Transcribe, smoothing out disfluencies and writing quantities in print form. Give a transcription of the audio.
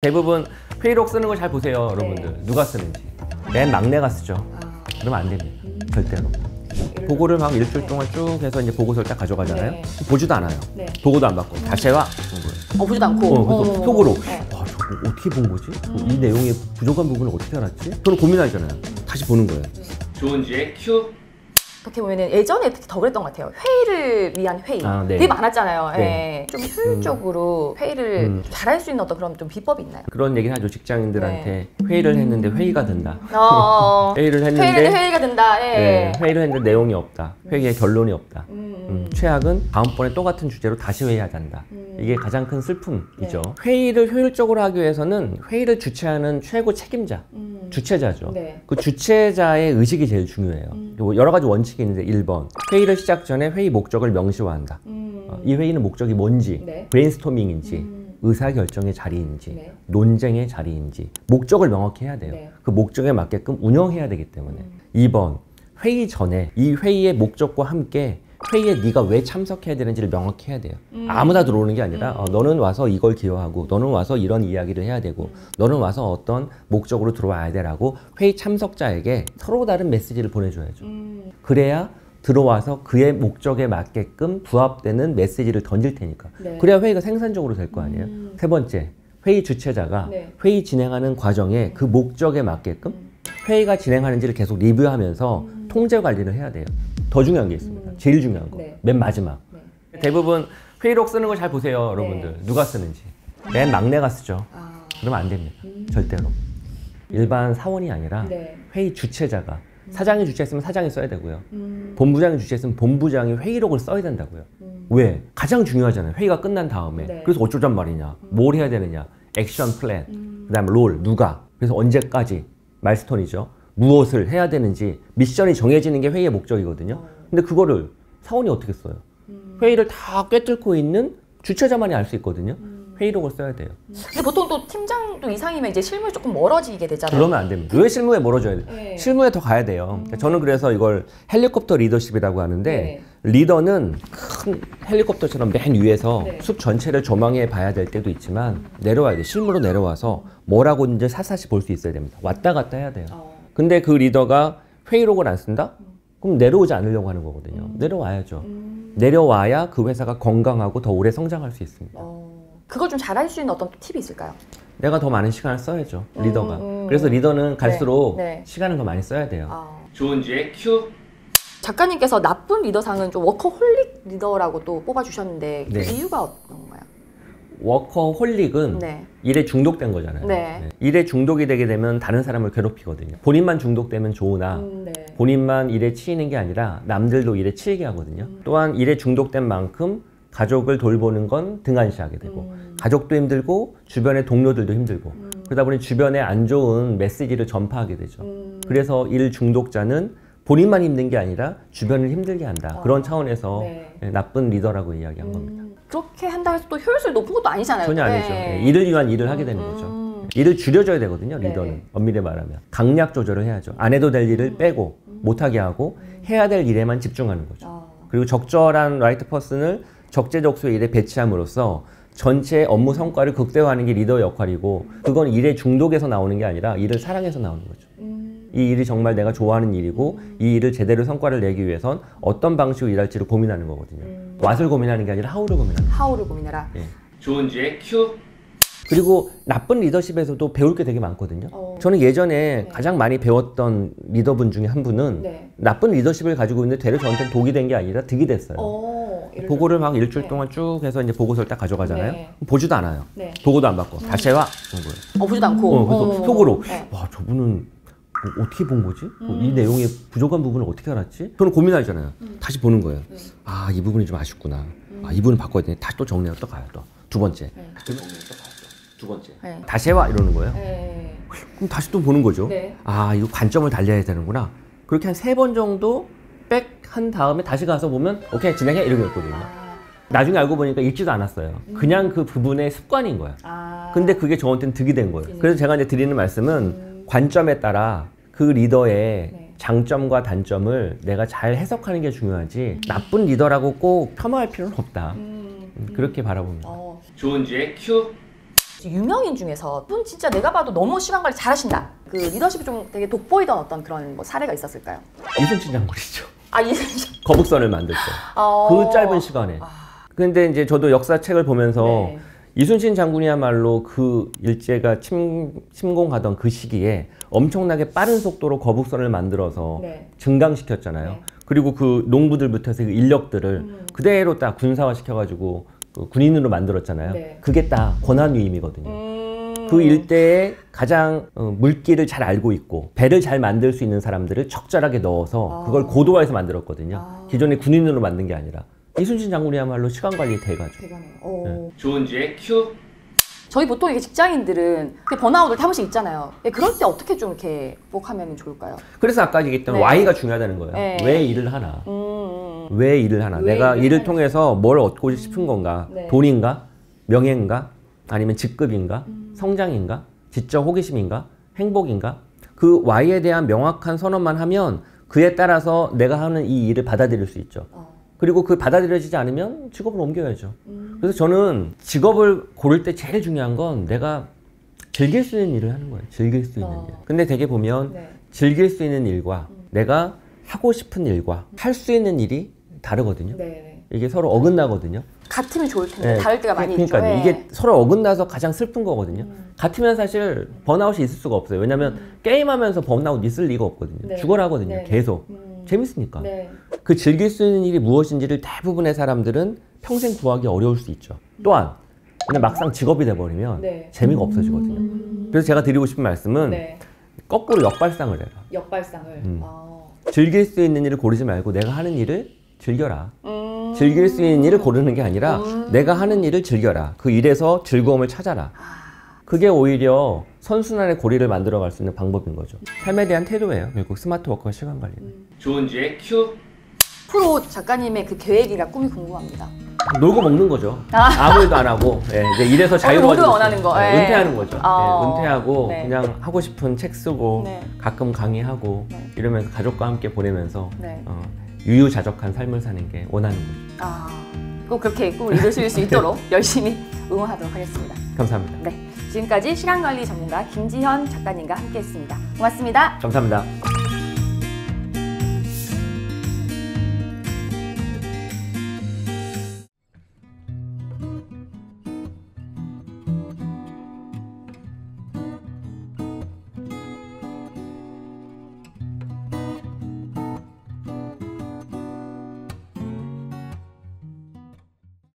대부분 회의록 쓰는 거 잘 보세요, 여러분들. 네. 누가 쓰는지. 맨 막내가 쓰죠. 그러면 안 됩니다. 절대로. 보고를 막 일주일 동안 쭉 해서 이제 보고서를 딱 가져가잖아요. 네. 보지도 않아요. 네. 보고도 안 받고 다시 해와. 그런 거예요. 보지도 않고. 그래서 속으로 네. 와, 저거 어떻게 본 거지? 이 내용의 부족한 부분을 어떻게 알았지? 저는 고민하잖아요. 다시 보는 거예요. 조은지의 큐. 어떻게 보면 예전에 특히 더 그랬던 것 같아요. 회의를 위한 회의. 네. 되게 많았잖아요. 네. 예. 좀 효율적으로 회의를 잘할 수 있는 어떤 그런 좀 비법이 있나요? 그런 얘기를 하죠. 직장인들한테 회의를 했는데 회의가 된다. 회의를 했는데 회의가 된다. 예. 네, 회의를 했는데 내용이 없다. 회의의 결론이 없다. 최악은 다음번에 똑같은 주제로 다시 회의하잔다. 이게 가장 큰 슬픔이죠. 네. 회의를 효율적으로 하기 위해서는 회의를 주최하는 최고 책임자, 주최자죠. 네. 그 주최자의 의식이 제일 중요해요. 여러 가지 원칙이 있는데 1번, 회의를 시작 전에 회의 목적을 명시화한다. 이 회의는 목적이 뭔지, 네. 브레인스토밍인지, 의사결정의 자리인지, 네. 논쟁의 자리인지 목적을 명확히 해야 돼요. 네. 그 목적에 맞게끔 운영해야 되기 때문에. 2번, 회의 전에 이 회의의 목적과 함께 회의에 네가 왜 참석해야 되는지를 명확히 해야 돼요. 아무나 들어오는 게 아니라 너는 와서 이걸 기여하고 너는 와서 이런 이야기를 해야 되고 너는 와서 어떤 목적으로 들어와야 되라고 회의 참석자에게 서로 다른 메시지를 보내줘야죠. 그래야 들어와서 그의 목적에 맞게끔 부합되는 메시지를 던질 테니까. 네. 그래야 회의가 생산적으로 될 거 아니에요. 세 번째, 회의 주최자가 네. 회의 진행하는 과정에 그 목적에 맞게끔 회의가 진행하는지를 계속 리뷰하면서 통제 관리를 해야 돼요. 더 중요한 게 있습니다. 제일 중요한 거. 네. 맨 마지막. 네. 대부분 회의록 쓰는 거 잘 보세요, 여러분들. 누가 쓰는지. 맨 막내가 쓰죠. 그러면 안 됩니다. 절대로. 일반 사원이 아니라 네. 회의 주최자가 사장이 주최했으면 사장이 써야 되고요. 본부장이 주최했으면 본부장이 회의록을 써야 된다고요. 왜? 가장 중요하잖아요. 회의가 끝난 다음에. 네. 그래서 어쩌잔 말이냐. 뭘 해야 되느냐. 액션 플랜. 그 다음에 롤, 누가. 그래서 언제까지. 마일스톤이죠. 무엇을 해야 되는지 미션이 정해지는 게 회의의 목적이거든요. 근데 그거를 사원이 어떻게 써요? 회의를 다 꿰뚫고 있는 주최자만이 알 수 있거든요. 회의록을 써야 돼요. 근데 보통 또 팀장도 이상이면 이제 실무에 조금 멀어지게 되잖아요. 그러면 안 됩니다. 왜 실무에 멀어져야 돼요? 네. 실무에 더 가야 돼요. 그러니까 저는 그래서 이걸 헬리콥터 리더십이라고 하는데 네. 리더는 큰 헬리콥터처럼 맨 위에서 네. 숲 전체를 조망해 봐야 될 때도 있지만 내려와야 돼요. 실무로 내려와서 뭐라고 있는지 사사시 볼 수 있어야 됩니다. 왔다 갔다 해야 돼요. 근데 그 리더가 회의록을 안 쓴다? 그럼 내려오지 않으려고 하는 거거든요. 내려와야죠. 내려와야 그 회사가 건강하고 더 오래 성장할 수 있습니다. 그걸 좀 잘할 수 있는 어떤 팁이 있을까요? 내가 더 많은 시간을 써야죠, 리더가. 그래서 리더는 갈수록 네. 시간을 더 많이 써야 돼요. 조은지의 큐. 작가님께서 나쁜 리더상은 좀 워커홀릭 리더라고 또 뽑아주셨는데 그 네. 이유가 어떤 건가요? 워커홀릭은 네. 일에 중독된 거잖아요. 네. 일에 중독이 되게 되면 다른 사람을 괴롭히거든요. 본인만 중독되면 좋으나 네. 본인만 일에 치이는 게 아니라 남들도 일에 치이게 하거든요. 또한 일에 중독된 만큼 가족을 돌보는 건 등한시하게 되고 가족도 힘들고 주변의 동료들도 힘들고 그러다 보니 주변에 안 좋은 메시지를 전파하게 되죠. 그래서 일 중독자는 본인만 힘든 게 아니라 주변을 힘들게 한다. 그런 차원에서 네. 나쁜 리더라고 이야기한 겁니다. 그렇게 한다 해서 또 효율성이 높은 것도 아니잖아요. 전혀 아니죠. 일을 위한 일을 하게 되는 거죠. 일을 줄여줘야 되거든요, 리더는. 네. 엄밀히 말하면. 강약 조절을 해야죠. 안 해도 될 일을 빼고 못하게 하고 해야 될 일에만 집중하는 거죠. 그리고 적절한 라이트 퍼슨을 적재적소의 일에 배치함으로써 전체 업무 성과를 극대화하는 게 리더의 역할이고 그건 일의 중독에서 나오는 게 아니라 일을 사랑해서 나오는 거죠. 이 일이 정말 내가 좋아하는 일이고 이 일을 제대로 성과를 내기 위해선 어떤 방식으로 일할지를 고민하는 거거든요. what을 고민하는 게 아니라 how를 고민하는 거예요. 하우를 고민해라. 예. 조은지의 큐. 그리고 나쁜 리더십에서도 배울 게 되게 많거든요. 저는 예전에 가장 많이 배웠던 리더분 중에 한 분은 네. 나쁜 리더십을 가지고 있는데 되려 저한테는 독이 된 게 아니라 득이 됐어요. 보고를 막 일주일 동안 쭉 해서 이제 보고서를 딱 가져가잖아요. 네. 보지도 않아요. 네. 보고도 안 받고 다시 해와 그런 거예요. 보지도 않고. 그래서 속으로 네. 와 저분은 뭐 어떻게 본 거지? 이 내용의 부족한 부분을 어떻게 알았지? 저는 고민하잖아요. 다시 보는 거예요. 아 이 부분이 좀 아쉽구나. 아 이 부분 바꿔야 되네. 다시 또 정리하고 또 가요. 또 두 번째. 다시 또 정리하고 또 가요. 두 번째. 네. 다시 해와 이러는 거예요. 네. 그럼 다시 또 보는 거죠. 네. 아 이거 관점을 달려야 되는구나. 그렇게 한 3번 정도 백 한 다음에 다시 가서 보면 오케이 진행해 이렇게 됐거든요. 나중에 알고 보니까 읽지도 않았어요. 그냥 그 부분의 습관인 거야. 근데 그게 저한테는 득이 된 거예요. 그래서 제가 이제 드리는 말씀은 관점에 따라 그 리더의 장점과 단점을 내가 잘 해석하는 게 중요하지 나쁜 리더라고 꼭 폄하할 필요는 없다. 그렇게 바라봅니다. 조은지의 큐. 유명인 중에서 분 진짜 내가 봐도 너무 시간 관리 잘하신다. 그 리더십이 좀 되게 돋보이던 어떤 그런 뭐 사례가 있었을까요? 이순신 장군이죠. 아, 이순신. 거북선을 만들 때. 그 짧은 시간에. 근데 이제 저도 역사책을 보면서 네. 이순신 장군이야말로 그 일제가 침공하던 그 시기에 엄청나게 빠른 속도로 거북선을 만들어서 네. 증강시켰잖아요. 네. 그리고 그 농부들부터 해서 그 인력들을 그대로 딱 군사화 시켜가지고 그 군인으로 만들었잖아요. 네. 그게 딱 권한위임이거든요. 그 일대에 가장 물기를 잘 알고 있고 배를 잘 만들 수 있는 사람들을 적절하게 넣어서 그걸 고도화해서 만들었거든요. 기존의 군인으로 만든 게 아니라. 이순신 장군이야말로 시간 관리 대가죠. 대단해요. 조은지의 큐. 저희 보통 이게 직장인들은 번아웃을 한 번씩 있잖아요. 그럴 때 어떻게 좀 이렇게 극복하면 좋을까요? 그래서 아까 얘기했던 네. Y가 중요하다는 거예요. 네. 왜 일을 하나? 왜 일을 하나? 왜 내가 일을 일을 하나? 통해서 뭘 얻고 싶은 건가? 네. 돈인가? 명예인가? 아니면 직급인가? 성장인가? 지적 호기심인가? 행복인가? 그 Y에 대한 명확한 선언만 하면 그에 따라서 내가 하는 이 일을 받아들일 수 있죠. 그리고 그 받아들여지지 않으면 직업을 옮겨야죠. 그래서 저는 직업을 고를 때 제일 중요한 건 내가 즐길 수 있는 일을 하는 거예요. 즐길 수 있는 일. 근데 되게 보면 네. 즐길 수 있는 일과 내가 하고 싶은 일과 할 수 있는 일이 다르거든요. 네. 이게 서로 어긋나거든요. 같으면 좋을 텐데 네. 다를 때가 많이 있죠. 그러니까 네. 이게 서로 어긋나서 가장 슬픈 거거든요. 같으면 사실 번아웃이 있을 수가 없어요. 왜냐하면 게임하면서 번아웃 있을 리가 없거든요. 네. 죽어라 하거든요. 네. 계속. 재밌으니까. 네. 그 즐길 수 있는 일이 무엇인지를 대부분의 사람들은 평생 구하기 어려울 수 있죠. 또한 그냥 막상 직업이 돼버리면 네. 재미가 없어지거든요. 그래서 제가 드리고 싶은 말씀은 네. 거꾸로 역발상을 해라. 역발상을. 즐길 수 있는 일을 고르지 말고 내가 하는 일을 즐겨라. 즐길 수 있는 일을 고르는 게 아니라 내가 하는 일을 즐겨라. 그 일에서 즐거움을 찾아라. 그게 오히려 선순환의 고리를 만들어갈 수 있는 방법인 거죠. 삶에 대한 태도예요. 결국 스마트워크와 시간 관리는. 조은지의 큐. 프로 작가님의 그 계획이나 꿈이 궁금합니다. 놀고 먹는 거죠. 아무 일도 안 하고 이제 일에서 자유로워지고 모두 원하는 거. 예. 은퇴하는 거죠. 은퇴하고 네. 그냥 하고 싶은 책 쓰고 네. 가끔 강의하고 네. 이러면서 가족과 함께 보내면서 네. 유유자적한 삶을 사는 게 원하는 거죠. 꼭 그렇게 꿈을 이루실 수 있도록 열심히 응원하도록 하겠습니다. 감사합니다. 네, 지금까지 시간관리 전문가 김지현 작가님과 함께했습니다. 고맙습니다. 감사합니다.